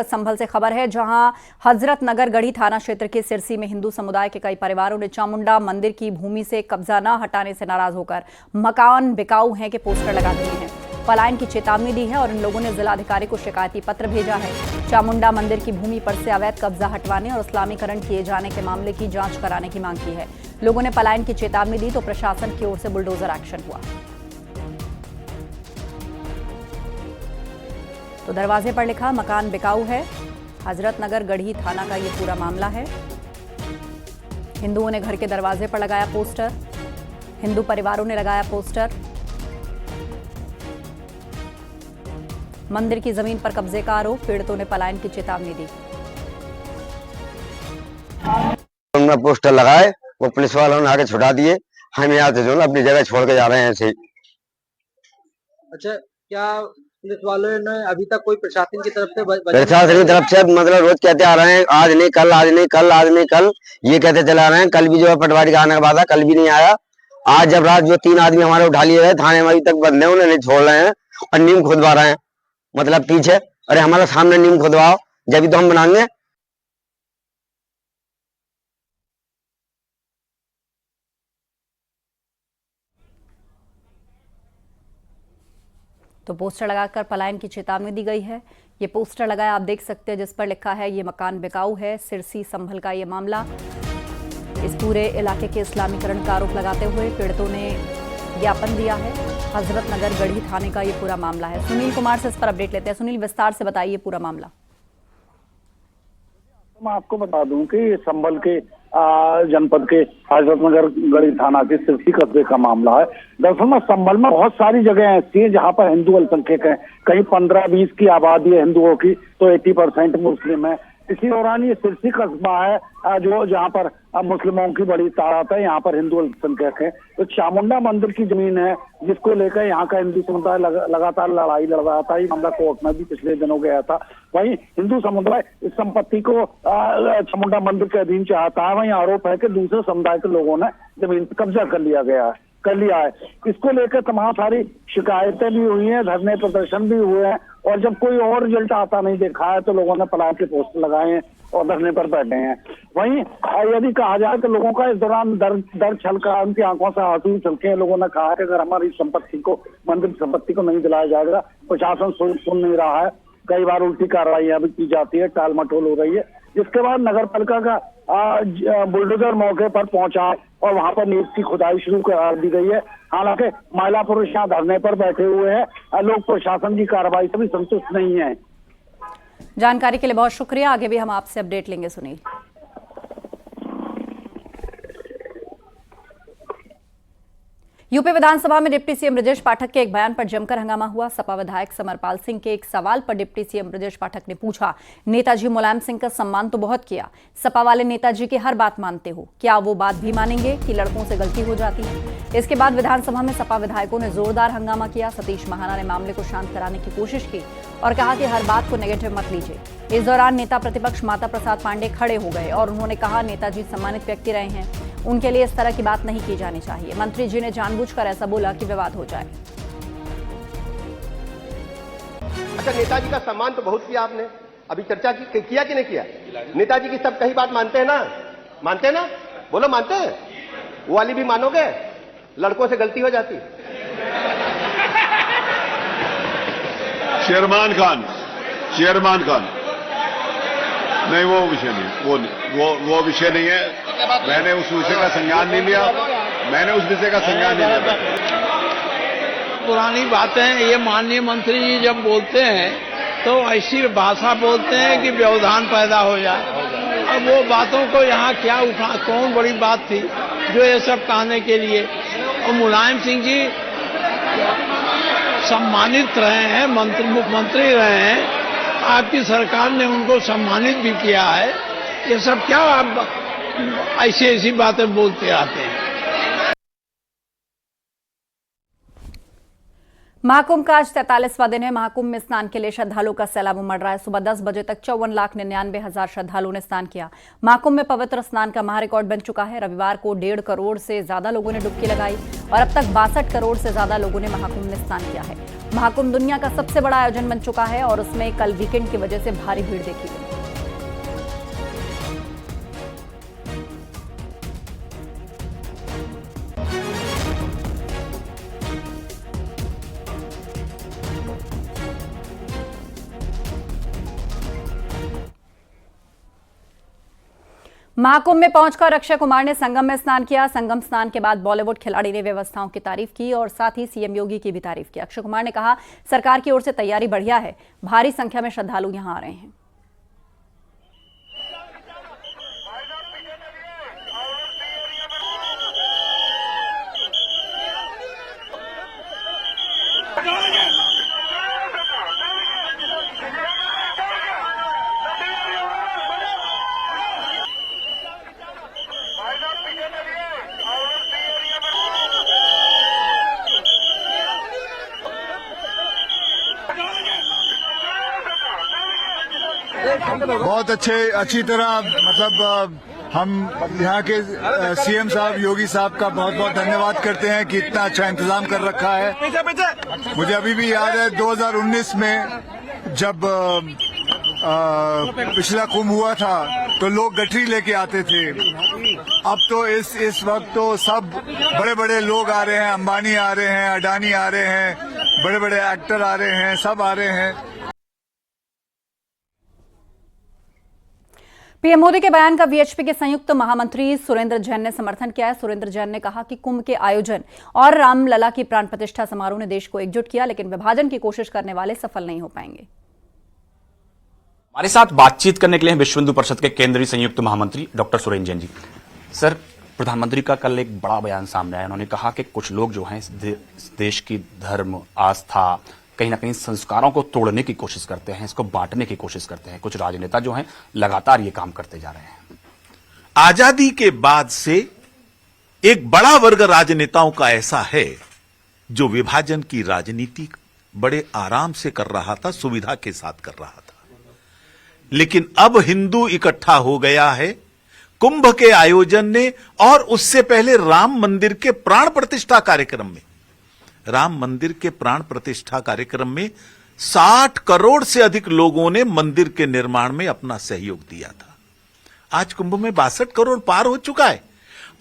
संभल से खबर है, जहां हजरत नगर गढ़ी थाना क्षेत्र के सिरसी में हिंदू समुदाय के कई परिवारों ने चामुंडा मंदिर की भूमि से कब्जा न हटाने से नाराज होकर मकान बिकाऊ हैं के पोस्टर लगा दिए हैं। पलायन की चेतावनी दी है और इन लोगों ने जिलाधिकारी को शिकायती पत्र भेजा है। चामुंडा मंदिर की भूमि पर से अवैध कब्जा हटवाने और इस्लामीकरण किए जाने के मामले की जांच कराने की मांग की है। लोगों ने पलायन की चेतावनी दी तो प्रशासन की ओर से बुलडोजर एक्शन हुआ। तो दरवाजे पर लिखा मकान बिकाऊ है। हजरत नगर गढ़ी थाना का ये पूरा मामला है। हिंदुओं ने घर के दरवाजे पर लगाया पोस्टर, हिंदू परिवारों ने लगाया पोस्टर। मंदिर की जमीन पर कब्जे का आरोप, पीड़ितों ने पलायन की चेतावनी दी। उन्होंने पोस्टर लगाए, वो पुलिस वालों ने आके छुड़ा दिए। हम यहाँ से जो ना अपनी जगह छोड़ के जा रहे हैं ऐसे ही। अच्छा, क्या पुलिस वालों ने अभी तक कोई प्रशासन की तरफ से मतलब रोज कहते आ रहे हैं आज नहीं कल, आज नहीं कल, आज नहीं कल, ये कहते चला रहे हैं। कल भी जो है पटवारी का आने का वादा, कल भी नहीं आया। आज जब रात जो 3 आदमी हमारे उठा लिए गए थाने में, अभी तक बंद है, उन्हें नहीं छोड़ रहे हैं और नीम खुदवा रहे हैं। मतलब पीछे, अरे हमारे सामने नीम खुदवाओ, जब तो हम बनाएंगे। तो पोस्टर लगाकर पलायन की चेतावनी दी गई है। ये पोस्टर लगाया आप देख सकते हैं, जिस पर लिखा है ये मकान बिकाऊ है। सिरसी संभल का ये मामला। इस पूरे इलाके के इस्लामीकरण का आरोप लगाते हुए पीड़ितों ने ज्ञापन दिया है। हजरत नगर गढ़ी थाने का ये पूरा मामला है। सुनील कुमार से इस पर अपडेट लेते हैं। सुनील, विस्तार से बताइए पूरा मामला। मैं आपको बता दूं कि संभल के जनपद के हजरत नगर गढ़ी थाना के सिरसी कस्बे का मामला है। दरअसल में संभल में बहुत सारी जगह ऐसी हैं जहां पर हिंदू अल्पसंख्यक हैं। कहीं 15-20 की आबादी है हिंदुओं की, तो 80% मुस्लिम है। इसी दौरान ये सिरसी कस्बा है जो जहां पर मुस्लिमों की बड़ी तादाद है, यहाँ पर हिंदू अल्पसंख्यक है। तो चामुंडा मंदिर की जमीन है जिसको लेकर यहाँ का हिंदू समुदाय लगातार लड़ाई लड़ रहा था। ये मामला कोर्ट में भी पिछले दिनों गया था। वहीं हिंदू समुदाय इस संपत्ति को चामुंडा मंदिर के अधीन चाहता है। वहीं आरोप है कि दूसरे समुदाय के लोगों ने जमीन पर कब्जा कर लिया है। इसको लेकर तमाम सारी शिकायतें भी हुई हैं, धरने प्रदर्शन भी हुए हैं, और जब कोई और रिजल्ट आता नहीं देखा है तो लोगों ने पलायन के पोस्टर लगाए हैं और धरने पर बैठे हैं। वहीं यदि कहा जाए तो लोगों का इस दौरान डर छलका, उनकी आंखों से आंसू छलके हैं। लोगों ने कहा कि अगर हमारी संपत्ति को, मंदिर की संपत्ति को नहीं दिलाया जाएगा, प्रशासन सुन नहीं रहा है। कई बार उल्टी कार्रवाइयां भी की जाती है, टाल मटोल हो रही है। जिसके बाद नगर पालिका का बुलडोजर मौके पर पहुंचा और वहां पर नींव की खुदाई शुरू कर दी गई है। हालांकि महिला पुरुष यहाँ धरने पर बैठे हुए हैं। लोग प्रशासन की कार्रवाई से भी संतुष्ट नहीं है। जानकारी के लिए बहुत शुक्रिया। आगे भी हम आपसे अपडेट लेंगे सुनील। यूपी विधानसभा में डिप्टी सीएम ब्रजेश पाठक के एक बयान पर जमकर हंगामा हुआ। सपा विधायक समरपाल सिंह के एक सवाल पर डिप्टी सीएम ब्रजेश पाठक ने पूछा, नेताजी मुलायम सिंह का सम्मान तो बहुत किया, सपा वाले नेताजी की हर बात मानते हो, क्या वो बात भी मानेंगे कि लड़कों से गलती हो जाती है? इसके बाद विधानसभा में सपा विधायकों ने जोरदार हंगामा किया। सतीश महाना ने मामले को शांत कराने की कोशिश की और कहा कि हर बात को नेगेटिव मत लीजिए। इस दौरान नेता प्रतिपक्ष माता प्रसाद पांडे खड़े हो गए और उन्होंने कहा, नेताजी सम्मानित व्यक्ति रहे हैं, उनके लिए इस तरह की बात नहीं की जानी चाहिए। मंत्री जी ने जानबूझकर ऐसा बोला कि विवाद हो जाए। अच्छा, नेताजी का सम्मान तो बहुत किया आपने, अभी चर्चा किया कि नहीं किया? नेताजी की सब कही बात मानते हैं ना? मानते हैं ना? बोलो मानते हैं? वो वाली भी मानोगे? लड़कों से गलती हो जाती। शेरमान खान नहीं, वो विषय नहीं, वो विषय नहीं है। मैंने उस विषय का संज्ञान नहीं लिया। पुरानी बातें, ये माननीय मंत्री जी जब बोलते हैं तो ऐसी भाषा बोलते हैं कि व्यवधान पैदा हो जाए। अब वो बातों को यहाँ क्या उठा, कौन बड़ी बात थी जो ये सब कहने के लिए? और मुलायम सिंह जी सम्मानित रहे हैं, मुख्यमंत्री रहे हैं, आपकी सरकार ने उनको सम्मानित भी किया है। ये सब क्या आप ऐसी बातें बोलते आते हैं? महाकुंभ का आज 43वां दिन है। महाकुंभ में स्नान के लिए श्रद्धालुओं का सैलाब उमड़ रहा है। सुबह 10 बजे तक 54,99,000 श्रद्धालुओं ने स्नान किया। महाकुंभ में पवित्र स्नान का महारिकॉर्ड बन चुका है। रविवार को 1.5 करोड़ से ज्यादा लोगों ने डुबकी लगाई और अब तक 62 करोड़ से ज्यादा लोगों ने महाकुंभ में स्नान किया है। महाकुंभ दुनिया का सबसे बड़ा आयोजन बन चुका है और उसमें कल वीकेंड की वजह से भारी भीड़ देखी गई। महाकुंभ में पहुंचकर अक्षय कुमार ने संगम में स्नान किया। संगम स्नान के बाद बॉलीवुड खिलाड़ी ने व्यवस्थाओं की तारीफ की और साथ ही सीएम योगी की भी तारीफ की। अक्षय कुमार ने कहा, सरकार की ओर से तैयारी बढ़िया है, भारी संख्या में श्रद्धालु यहां आ रहे हैं। बहुत अच्छी तरह मतलब हम यहाँ के सीएम साहब योगी साहब का बहुत बहुत धन्यवाद करते हैं कि इतना अच्छा इंतजाम कर रखा है। मुझे अभी भी याद है 2019 में जब पिछला कुंभ हुआ था तो लोग गठरी लेके आते थे। अब तो इस वक्त तो सब बड़े बड़े लोग आ रहे हैं, अंबानी आ रहे हैं, अडानी आ रहे हैं, बड़े बड़े एक्टर आ रहे हैं, सब आ रहे हैं। पीएम मोदी के बयान का वीएचपी के संयुक्त महामंत्री सुरेंद्र जैन ने समर्थन किया है। सुरेंद्र जैन ने कहा कि कुंभ के आयोजन और रामलला की प्राण प्रतिष्ठा समारोह ने देश को एकजुट किया, लेकिन विभाजन की कोशिश करने वाले सफल नहीं हो पाएंगे। हमारे साथ बातचीत करने के लिए विश्व हिंदू परिषद के केंद्रीय संयुक्त महामंत्री डॉक्टर सुरेंद्र जैन जी। सर, प्रधानमंत्री का कल एक बड़ा बयान सामने आया। उन्होंने कहा कि कुछ लोग जो हैं इस देश की धर्म, आस्था, कहीं ना कहीं संस्कारों को तोड़ने की कोशिश करते हैं, इसको बांटने की कोशिश करते हैं। कुछ राजनेता जो हैं लगातार ये काम करते जा रहे हैं। आजादी के बाद से एक बड़ा वर्ग राजनेताओं का ऐसा है जो विभाजन की राजनीति बड़े आराम से कर रहा था, सुविधा के साथ कर रहा था। लेकिन अब हिंदू इकट्ठा हो गया है कुंभ के आयोजन ने और उससे पहले राम मंदिर के प्राण प्रतिष्ठा कार्यक्रम में। राम मंदिर के प्राण प्रतिष्ठा कार्यक्रम में 60 करोड़ से अधिक लोगों ने मंदिर के निर्माण में अपना सहयोग दिया था। आज कुंभ में 62 करोड़ पार हो चुका है।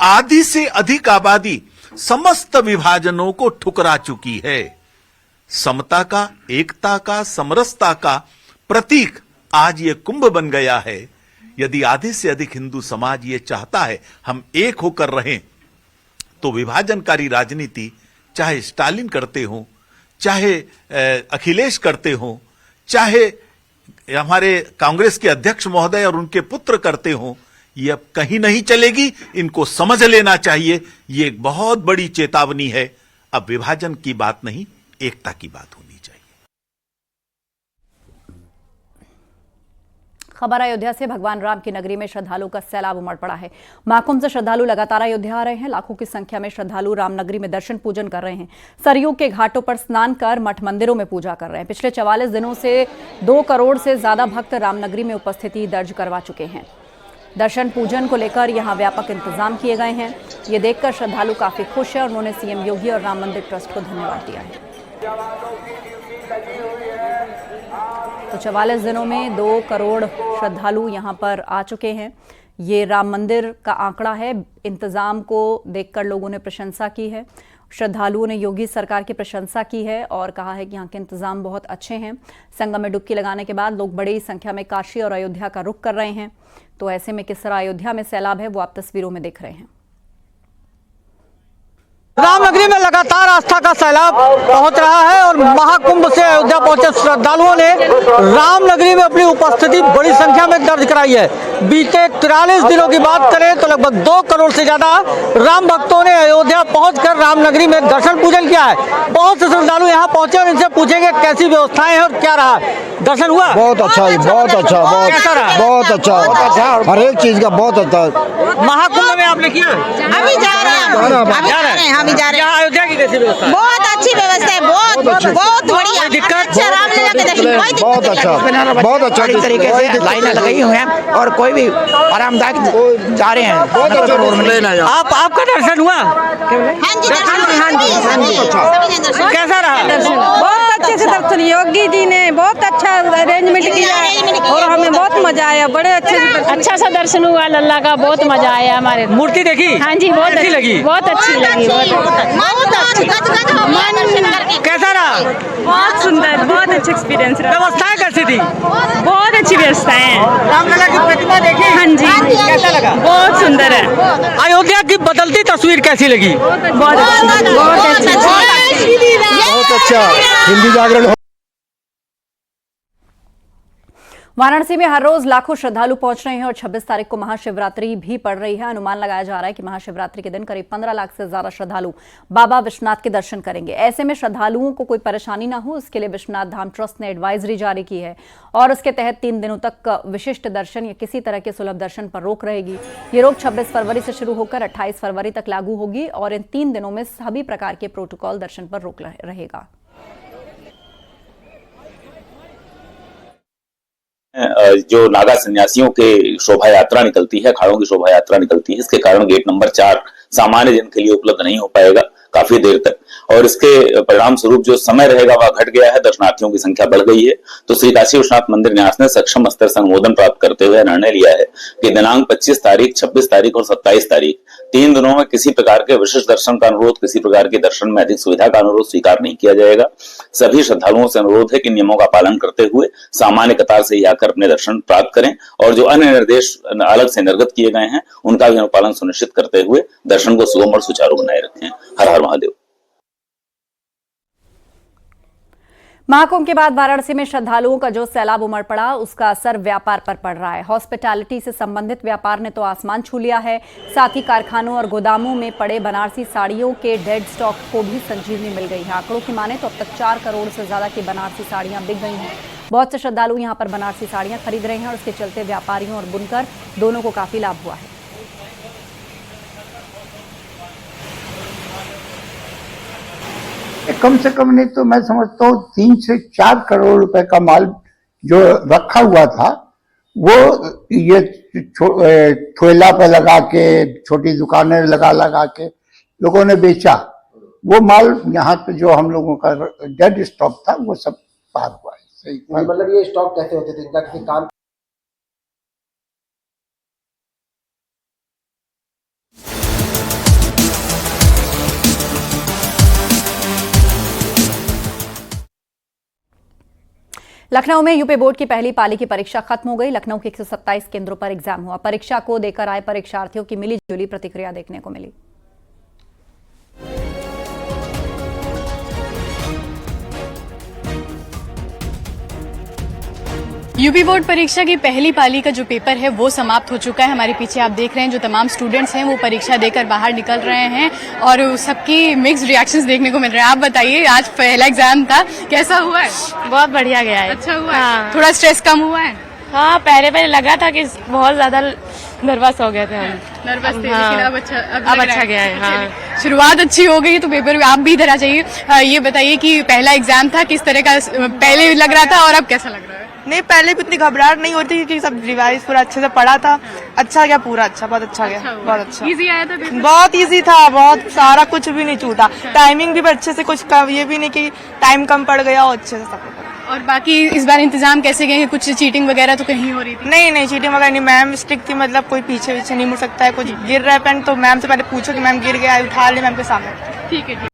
आधी से अधिक आबादी समस्त विभाजनों को ठुकरा चुकी है। समता का, एकता का, समरसता का प्रतीक आज ये कुंभ बन गया है। यदि आधे से अधिक हिंदू समाज ये चाहता है हम एक होकर रहें, तो विभाजनकारी राजनीति चाहे स्टालिन करते हो, चाहे अखिलेश करते हो, चाहे हमारे कांग्रेस के अध्यक्ष महोदय और उनके पुत्र करते हो, ये अब कहीं नहीं चलेगी। इनको समझ लेना चाहिए, ये एक बहुत बड़ी चेतावनी है। अब विभाजन की बात नहीं, एकता की बात होनी चाहिए। खबर अयोध्या से। भगवान राम की नगरी में श्रद्धालुओं का सैलाब उमड़ पड़ा है। महाकुंभ से श्रद्धालु लगातार अयोध्या आ रहे हैं। लाखों की संख्या में श्रद्धालु रामनगरी में दर्शन पूजन कर रहे हैं। सरयू के घाटों पर स्नान कर मठ मंदिरों में पूजा कर रहे हैं। पिछले 44 दिनों से 2 करोड़ से ज्यादा भक्त रामनगरी में उपस्थिति दर्ज करवा चुके हैं। दर्शन पूजन को लेकर यहां व्यापक इंतजाम किए गए हैं। ये देखकर श्रद्धालु काफी खुश है और उन्होंने सीएम योगी और राम मंदिर ट्रस्ट को धन्यवाद दिया है। तो 44 दिनों में 2 करोड़ श्रद्धालु यहां पर आ चुके हैं। ये राम मंदिर का आंकड़ा है। इंतजाम को देखकर लोगों ने प्रशंसा की है। श्रद्धालुओं ने योगी सरकार की प्रशंसा की है और कहा है कि यहाँ के इंतजाम बहुत अच्छे हैं। संगम में डुबकी लगाने के बाद लोग बड़ी संख्या में काशी और अयोध्या का रुख कर रहे हैं। तो ऐसे में किस तरह अयोध्या में सैलाब है वो आप तस्वीरों में देख रहे हैं। रामनगरी में लगातार आस्था का सैलाब पहुंच रहा है और महाकुंभ से अयोध्या पहुंचे श्रद्धालुओं ने रामनगरी में अपनी उपस्थिति बड़ी संख्या में दर्ज कराई है। बीते 43 दिनों की बात करें तो लगभग 2 करोड़ से ज्यादा राम भक्तों ने अयोध्या पहुंचकर रामनगरी में दर्शन पूजन किया है। बहुत से श्रद्धालु यहाँ पहुंचे और इनसे पूछेंगे कैसी व्यवस्थाएं हैं और क्या रहा दर्शन हुआ। बहुत अच्छा, बहुत अच्छा, बहुत अच्छा, हर एक चीज का बहुत अच्छा। महाकुंभ में आपने किया? अभी जा रहे हैं, हम जा रहे हैं। अयोध्या की कैसी व्यवस्था? बहुत अच्छी व्यवस्था है, बहुत बढ़िया। दिक्कत? रामलीला के दर्शन बहुत अच्छा, बहुत अच्छा तरीके से लाइनें लगाई हुई हैं और कोई भी आरामदायक जा रहे हैं। आपका दर्शन हुआ? हाँ जी, दर्शन। कैसा रहा? बहुत अच्छे से दर्शन, योगी जी ने बहुत अच्छा अरेंजमेंट किया और हमें बहुत मजा आया, बड़े अच्छे से अच्छा सा दर्शन हुआ लल्ला का, बहुत मजा आया हमारे। मूर्ति देखी? हाँ जी, बहुत अच्छी लगी, बहुत अच्छी लगी, कैसा रहा? बहुत सुंदर, बहुत अच्छा एक्सपीरियंस रहा। व्यवस्थाएं कैसी थी? बहुत अच्छी व्यवस्थाएं हैं। रामलला की प्रतिमा देखी? हाँ जी, कैसा लगा? बहुत सुंदर है। अयोध्या की बदलती तस्वीर कैसी लगी? बहुत अच्छी, बहुत अच्छी, बहुत अच्छा हिंदी जागरण। वाराणसी में हर रोज लाखों श्रद्धालु पहुंच रहे हैं और 26 तारीख को महाशिवरात्रि भी पड़ रही है। अनुमान लगाया जा रहा है कि महाशिवरात्रि के दिन करीब 15 लाख से ज्यादा श्रद्धालु बाबा विश्वनाथ के दर्शन करेंगे। ऐसे में श्रद्धालुओं को कोई परेशानी ना हो, इसके लिए विश्वनाथ धाम ट्रस्ट ने एडवाइजरी जारी की है और उसके तहत 3 दिनों तक विशिष्ट दर्शन या किसी तरह के सुलभ दर्शन पर रोक रहेगी। ये रोक 26 फरवरी से शुरू होकर 28 फरवरी तक लागू होगी और इन 3 दिनों में सभी प्रकार के प्रोटोकॉल दर्शन पर रोक रहेगा। जो नागा सन्यासियों के शोभा यात्रा निकलती है, अखाड़ों की शोभा यात्रा निकलती है, इसके कारण गेट नंबर 4 सामान्य जन के लिए उपलब्ध नहीं हो पाएगा काफी देर तक और इसके परिणाम स्वरूप जो समय रहेगा वह घट गया है, दर्शनार्थियों की संख्या बढ़ गई है। तो श्री काशी विश्वनाथ मंदिर न्यास ने सक्षम स्तर से अनुमोदन प्राप्त करते हुए निर्णय लिया है कि दिनांक 25 तारीख, 26 तारीख और 27 तारीख 3 दिनों में किसी प्रकार के विशेष दर्शन का अनुरोध, किसी प्रकार के दर्शन में अधिक सुविधा का अनुरोध स्वीकार नहीं किया जाएगा। सभी श्रद्धालुओं से अनुरोध है कि नियमों का पालन करते हुए सामान्य कतार से ही आकर अपने दर्शन प्राप्त करें और जो अन्य निर्देश अलग से निर्गत किए गए हैं उनका भी अनुपालन सुनिश्चित करते हुए दर्शन को सुगम और सुचारू बनाए रखें। हर हर महादेव। महाकुंभ के बाद वाराणसी में श्रद्धालुओं का जो सैलाब उमड़ पड़ा, उसका असर व्यापार पर पड़ रहा है। हॉस्पिटैलिटी से संबंधित व्यापार ने तो आसमान छू लिया है, साथ ही कारखानों और गोदामों में पड़े बनारसी साड़ियों के डेड स्टॉक को भी संजीवनी मिल गई है। आंकड़ों की माने तो अब तक 4 करोड़ से ज्यादा की बनारसी साड़ियां बिक गई हैं। बहुत से श्रद्धालु यहां पर बनारसी साड़ियां खरीद रहे हैं और इसके चलते व्यापारियों और बुनकर दोनों को काफी लाभ हुआ है। कम से कम नहीं तो मैं समझता हूँ 3 से 4 करोड़ रुपए का माल जो रखा हुआ था वो ये ठेला पे लगा के, छोटी दुकानें लगा के लोगों ने बेचा। वो माल यहाँ पे जो हम लोगों का डेड स्टॉक था वो सब पार हुआ है। सही मतलब ये स्टॉक कैसे होते थे, इनका किसी काम? लखनऊ में यूपी बोर्ड की पहली पाली की परीक्षा खत्म हो गई। लखनऊ के 127 केंद्रों पर एग्जाम हुआ। परीक्षा को देकर आए परीक्षार्थियों की मिली-जुली प्रतिक्रिया देखने को मिली। यूपी बोर्ड परीक्षा की पहली पाली का जो पेपर है वो समाप्त हो चुका है। हमारे पीछे आप देख रहे हैं जो तमाम स्टूडेंट्स हैं वो परीक्षा देकर बाहर निकल रहे हैं और सबकी मिक्स्ड रिएक्शंस देखने को मिल रहे हैं। आप बताइए, आज पहला एग्जाम था, कैसा हुआ है? बहुत बढ़िया गया है। अच्छा हुआ है? थोड़ा स्ट्रेस कम हुआ है? हाँ, पहले लगा था कि बहुत ज्यादा नर्वस हो गए थे हम। नर्वस थे, हाँ, लेकिन अब अच्छा गया है। हाँ, शुरुआत अच्छी हो गई तो पेपर आप भी इधर आ जाइए। ये बताइए कि पहला एग्जाम था, किस तरह का पहले लग रहा था और अब कैसा लग रहा है? नहीं, पहले भी इतनी घबराहट नहीं होती क्योंकि सब रिवाइज पूरा अच्छे से पढ़ा था। अच्छा गया, पूरा अच्छा, बहुत अच्छा गया, बहुत अच्छा। इजी आया था पेपर? बहुत इजी था, बहुत सारा, कुछ भी नहीं छूटा। टाइमिंग भी अच्छे से, कुछ ये भी नहीं कि टाइम कम पड़ गया और अच्छे से सब। और बाकी इस बार इंतजाम कैसे गए? कुछ चीटिंग वगैरह तो कहीं हो रही थी? नहीं, चीटिंग वगैरह नहीं। मैम स्ट्रिक्ट थी, मतलब कोई पीछे नहीं मुड़ सकता है। कुछ गिर रहा है पेन तो मैम से पहले पूछो कि मैम गिर गया, उठा ले मैम के सामने। ठीक है।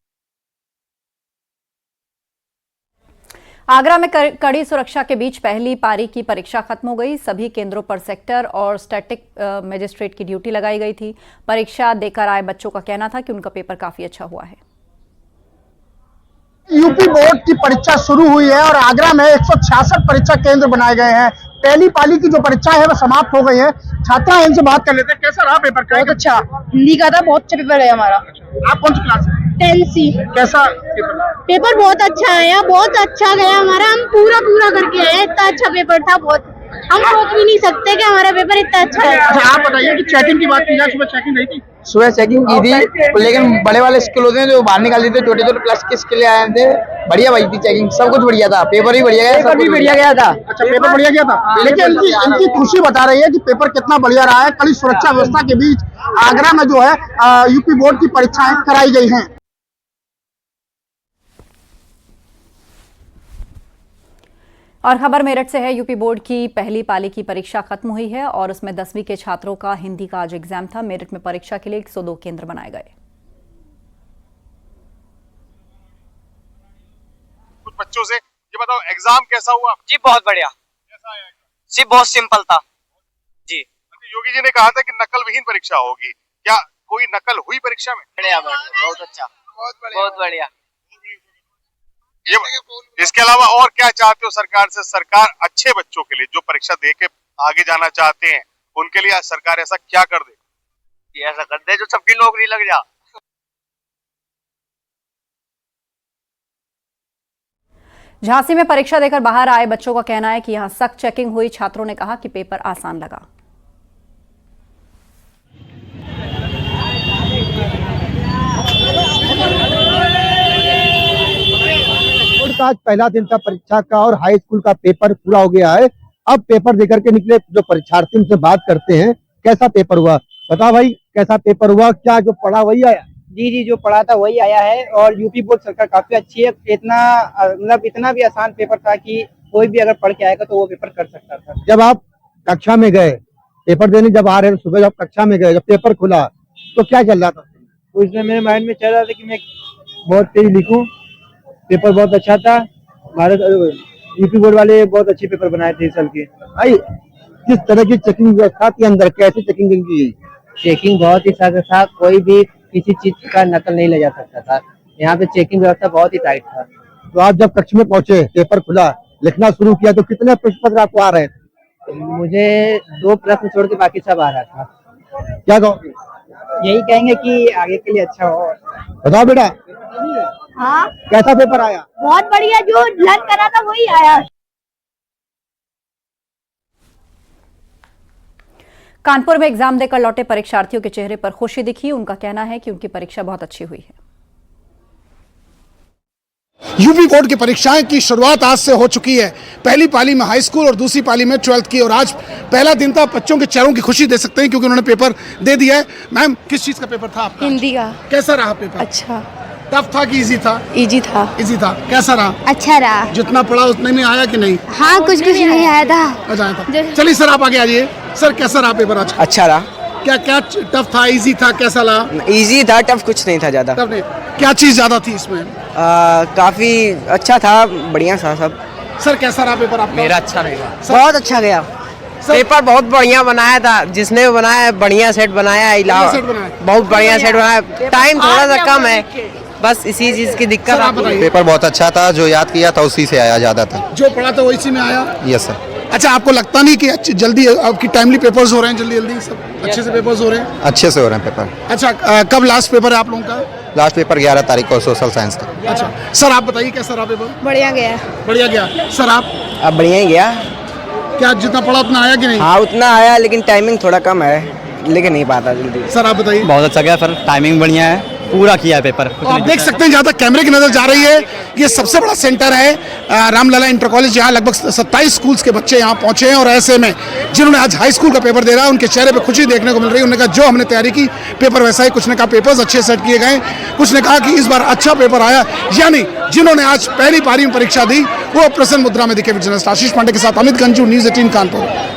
आगरा में कड़ी सुरक्षा के बीच पहली पारी की परीक्षा खत्म हो गई। सभी केंद्रों पर सेक्टर और स्टैटिक मजिस्ट्रेट की ड्यूटी लगाई गई थी। परीक्षा देकर आए बच्चों का कहना था कि उनका पेपर काफी अच्छा हुआ है। यूपी बोर्ड की परीक्षा शुरू हुई है और आगरा में 166 परीक्षा केंद्र बनाए गए हैं। पहली पाली की जो परीक्षा है वो समाप्त हो गई है। छात्रा इनसे बात कर लेते हैं, कैसा रहा पेपर? बहुत अच्छा, हिंदी का था, बहुत अच्छा पेपर है हमारा। आप कौन सी क्लास है? 10C। कैसा पेपर? बहुत अच्छा आया, बहुत अच्छा गया हमारा। हम पूरा करके आए, इतना अच्छा पेपर था। बहुत, हम सोच भी नहीं सकते कि हमारा पेपर इतना अच्छा है। आप बताइए कि चेकिंग की बात की जाए, सुबह चेकिंग रही थी? सुबह चेकिंग की थी, लेकिन बड़े वाले स्कूल होते हैं जो बाहर निकाल देते, छोटे प्लस के लिए आए थे। बढ़िया भाई थी चेकिंग, सब कुछ बढ़िया था। पेपर भी बढ़िया गया, सब कुछ बढ़िया गया था। अच्छा, पेपर बढ़िया गया था। लेकिन इनकी खुशी बता रही है कि पेपर कितना बढ़िया रहा है। कड़ी सुरक्षा व्यवस्था के बीच आगरा में जो है यूपी बोर्ड की परीक्षाएं कराई गई हैं। और खबर मेरठ से है। यूपी बोर्ड की पहली पाली की परीक्षा खत्म हुई है और उसमें 10वीं के छात्रों का हिंदी का आज एग्जाम था। मेरठ में परीक्षा के लिए 102 केंद्र बनाए गए। कुछ बच्चों से ये बताओ, एग्जाम कैसा हुआ? जी बहुत बढ़िया। कैसा आया? जी बहुत सिंपल था जी। योगी जी ने कहा था कि नकल विहीन परीक्षा होगी, क्या कोई नकल हुई परीक्षा में? बढ़िया, बहुत अच्छा, बहुत बढ़िया। ये इसके अलावा और क्या चाहते हो सरकार से? सरकार अच्छे बच्चों के लिए जो परीक्षा दे के आगे जाना चाहते हैं उनके लिए सरकार ऐसा क्या कर दे? ऐसा कर दे जो सबकी नौकरी लग जा। झांसी में परीक्षा देकर बाहर आए बच्चों का कहना है कि यहां सख्त चेकिंग हुई। छात्रों ने कहा कि पेपर आसान लगा। आज पहला दिन था परीक्षा का और हाई स्कूल का पेपर पूरा हो गया है। अब पेपर देकर के निकले जो परीक्षार्थी उनसे बात करते हैं, कैसा पेपर हुआ? बता भाई, कैसा पेपर हुआ? क्या जो पढ़ा वही आया? जी जो पढ़ा था वही आया है और यूपी बोर्ड सरकार काफी अच्छी है। इतना भी आसान पेपर था कि कोई भी अगर पढ़ के आएगा तो वो पेपर कर सकता था। जब आप कक्षा में गए पेपर देने, जब आ रहे हैं सुबह, जब कक्षा में गए, जब पेपर खुला तो क्या चल रहा था? उसमें मेरे माइंड में चल रहा था कि मैं बहुत तेज लिखूं। पेपर बहुत अच्छा था। भारत यूपी बोर्ड वाले बहुत अच्छे पेपर बनाए थे इस साल के। भाई किस तरह की चेकिंग व्यवस्था थी अंदर, कैसे चेकिंग की? चेकिंग बहुत ही सख्त था, कोई भी किसी चीज का नकल नहीं ले जा सकता था। यहाँ पे चेकिंग व्यवस्था बहुत ही टाइट था। तो आप जब कक्षा में पहुंचे, पेपर खुला, लिखना शुरू किया तो कितने प्रश्न पत्र आपको आ रहे थे? मुझे 2 प्रश्न छोड़ के बाकी सब आ रहा था। क्या कहोगे? यही कहेंगे कि आगे के लिए अच्छा हो। बताओ बेटा, हाँ कैसा पेपर आया? बहुत बढ़िया, जो लर्न करा था वही आया। कानपुर में एग्जाम देकर लौटे परीक्षार्थियों के चेहरे पर खुशी दिखी। उनका कहना है कि उनकी परीक्षा बहुत अच्छी हुई है। यूपी बोर्ड की परीक्षाएं की शुरुआत आज से हो चुकी है। पहली पाली में हाई स्कूल और दूसरी पाली में 12th की, और आज पहला दिन था। बच्चों के चेहरों की खुशी दे सकते हैं क्योंकि उन्होंने पेपर दे दिया है। मैम, किस चीज का पेपर था आपका? हिंदी का। कैसा रहा पेपर? अच्छा। टफ था कि इजी था? इजी था। इजी था। कैसा रहा? अच्छा रहा। जितना पढ़ा उतने में आया कि नहीं? हाँ, कुछ नहीं आया था। अच्छा आया था। चलिए सर, आप आगे आ जाइए। सर, कैसा रहा पेपर आज? अच्छा रहा। क्या क्या टफ था, इजी था, कैसा रहा? इजी था, टफ कुछ नहीं था ज्यादा। टफ नहीं। क्या चीज ज्यादा थी इसमें? काफी अच्छा था, बढ़िया था सब। सर, कैसा रहा पेपर आपका? मेरा अच्छा रहेगा। बहुत अच्छा गया। पेपर बहुत बढ़िया बनाया था, जिसने बनाया बढ़िया सेट बनाया। बहुत बढ़िया सेट बनाया। टाइम थोड़ा सा कम है, बस इसी चीज की दिक्कत है। पेपर बहुत अच्छा था, जो याद किया था उसी से आया ज्यादा था। जो पढ़ा था वही में आया? Yes sir. अच्छा, आपको लगता नहीं कि जल्दी आपकी टाइमली पेपर्स हो रहे हैं? जल्दी सब अच्छे से पेपर्स हो रहे हैं? अच्छे से हो रहे हैं पेपर। अच्छा, कब लास्ट पेपर है आप लोगों का? लास्ट पेपर 11 तारीख को सोशल साइंस का। अच्छा सर, आप बताइए कैसा रहा पेपर? बढ़िया गया। बढ़िया गया। सर, आप? अब बढ़िया ही गया। क्या जितना पढ़ा उतना आया कि नहीं? हाँ, उतना आया, लेकिन टाइमिंग थोड़ा कम है, लेकिन नहीं पाता जल्दी। सर, आप बताइए। बहुत अच्छा गया सर, टाइमिंग बढ़िया है, पूरा किया है पेपर। आप देख सकते हैं जहाँ तक कैमरे की नजर जा रही है, ये सबसे बड़ा सेंटर है रामलला इंटर कॉलेज। यहाँ लगभग 27 स्कूल्स के बच्चे यहाँ पहुंचे हैं और ऐसे में जिन्होंने आज हाई स्कूल का पेपर दे रहा है उनके चेहरे पे खुशी देखने को मिल रही है। उन्होंने कहा जो हमने तैयारी की पेपर वैसा ही। कुछ ने कहा पेपर्स अच्छे सेट किए गए, कुछ ने कहा कि इस बार अच्छा पेपर आया। यानी जिन्होंने आज पहली पारी में परीक्षा दी वो प्रसन्न मुद्रा में दिखे। विजय आशीष पांडे के साथ अमित गंजू, न्यूज़ 18 कानपुर।